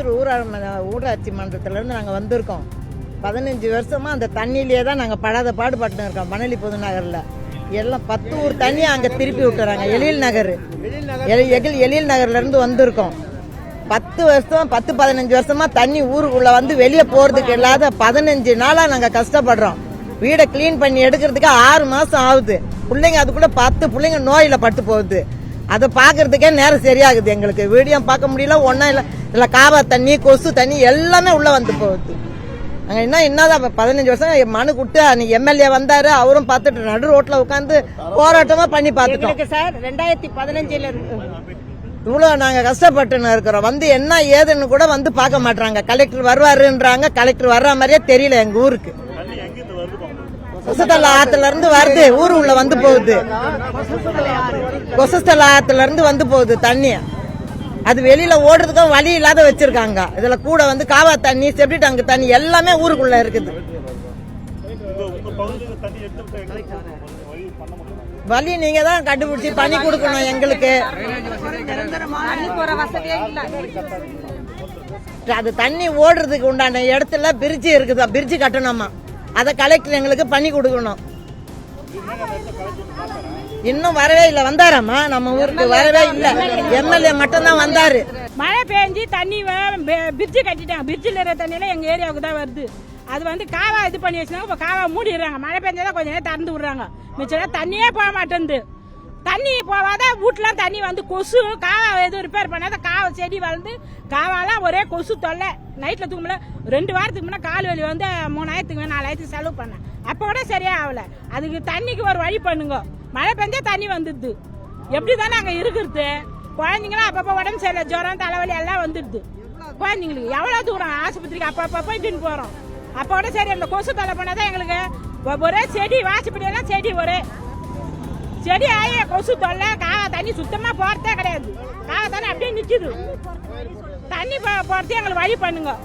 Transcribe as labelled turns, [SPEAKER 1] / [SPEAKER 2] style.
[SPEAKER 1] Venture ஊராட்சி மன்றத்திலேருந்து நாங்கள் வந்திருக்கோம். 15 வருஷமாக அந்த தண்ணியிலே தான் நாங்கள் படாத பாடுபட்டு இருக்கோம். மணலி புதுநகரில் எல்லாம் 10 ஊர் தண்ணி அங்கே திருப்பி விட்டுறாங்க. எழில் நகர்லேருந்து வந்திருக்கோம். 10-15 வருஷமா தண்ணி ஊருக்குள்ள வந்து வெளியே போறதுக்கு இல்லாத 15 நாளா நாங்க கஷ்டப்படுறோம். வீடை கிளீன் பண்ணி எடுக்கிறதுக்கு 6 மாசம் ஆகுது. பிள்ளைங்க அதுக்குள்ள 10 பிள்ளைங்க நோயில பட்டு போகுது. அதை பாக்குறதுக்கே நேரம் சரியாகுது. எங்களுக்கு வீடியோ பார்க்க முடியல. ஒன்னா இல்ல காவா தண்ணி, கொசு தண்ணி எல்லாமே உள்ள வந்து போகுது. நாங்க என்னதான் 15 வருஷம் மனு கொடுத்து அன்னைக்கு எம்எல்ஏ வந்தாரு. அவரும் பார்த்துட்டு நடு ரோட்ல உட்காந்து போராட்டமா பண்ணி பார்த்துட்டோம்
[SPEAKER 2] சார். 2015
[SPEAKER 1] இவ்வளவு நாங்க கஷ்டப்பட்டு இருக்கிறோம். வந்து என்ன ஏதுன்னு கூட வந்து பார்க்க மாட்டாங்க. கலெக்டர் வருவாருன்றாங்க. கலெக்டர் வர்ற மாதிரியே தெரியல. எங்க ஊருக்கு கொசஸ்தல ஆத்துல இருந்து வருது. ஊரு உள்ள வந்து போகுது. கொசஸ்தல ஆத்துல இருந்து வந்து போகுது தண்ணி. அது வெளியில ஓடுறதுக்கும் வழி இல்லாத வச்சிருக்காங்க. இதுல கூட வந்து காவா தண்ணி, செப்டி டேங்க் தண்ணி எல்லாமே ஊருக்குள்ள இருக்குது. வழி நீங்க தான் கண்டுபிடிச்சி பண்ணி கொடுக்கணும் எங்களுக்கு. அது தண்ணி ஓடுறதுக்கு உண்டான இடத்துல பிரிட்ஜ் இருக்குதா, பிரிட்ஜ் கட்டணுமா. அதை கலெக்டர் எங்களுக்கு பண்ணி கொடுக்கணும். இன்னும் வரவே இல்லை. வந்தாராமா நம்ம ஊருக்கு? வரவே இல்லை. எம்எல்ஏ மட்டும் தான் வந்தாரு.
[SPEAKER 2] மழை பெஞ்சு தண்ணி பிரிட்ஜ் கட்டிட்டாங்க. பிரிட்ஜில் இருக்கிற தண்ணியெல்லாம் எங்க ஏரியாவுக்கு தான் வருது. அது வந்து காவா இது பண்ணி வச்சுனாங்க. இப்போ காவா மூடிடுறாங்க. மழை பெஞ்சாதான் கொஞ்ச நேரம் திறந்து விடுறாங்க. மிச்சம் தண்ணியே போக மாட்டேங்குது. தண்ணி போவாத வீட்டுலாம் தண்ணி வந்து கொசு. காவா எதுவும் ரிப்பேர் பண்ணாத காவா செடி வளர்ந்து காவாலாம் ஒரே கொசு தொல்லை. நைட்ல தூங்கல. 2 வாரத்துக்கு முன்னே கால் வலி வந்து 3000 4000 செலவு பண்ணேன். அப்போ கூட சரியா ஆகல. அதுக்கு தண்ணிக்கு ஒரு வழி பண்ணுங்க. மழை பெஞ்சா தண்ணி வந்துடுது. எப்படி தானே அங்கே இருக்கிறது? குழந்தைங்களாம் அப்பப்போ உடம்பு சரியில்லை, ஜுரம் தலைவலி எல்லாம் வந்துடுது. குழந்தைங்களுக்கு எவ்வளோ தூரம் ஆஸ்பத்திரிக்கு அப்பப்போ போயிட்டு போகிறோம். அப்போ கூட சரி அந்த கொசு தொலை பண்ணாதான் எங்களுக்கு ஒரே செடி வாசிப்படியெல்லாம் செடி ஒரே செடி ஆகிய கொசு தொல்லை. காவா தண்ணி சுத்தமாக போகிறதே கிடையாது. காவா தண்ணி அப்படியே நிற்கிது. தண்ணி போகிறதே எங்களுக்கு வழி பண்ணுங்க.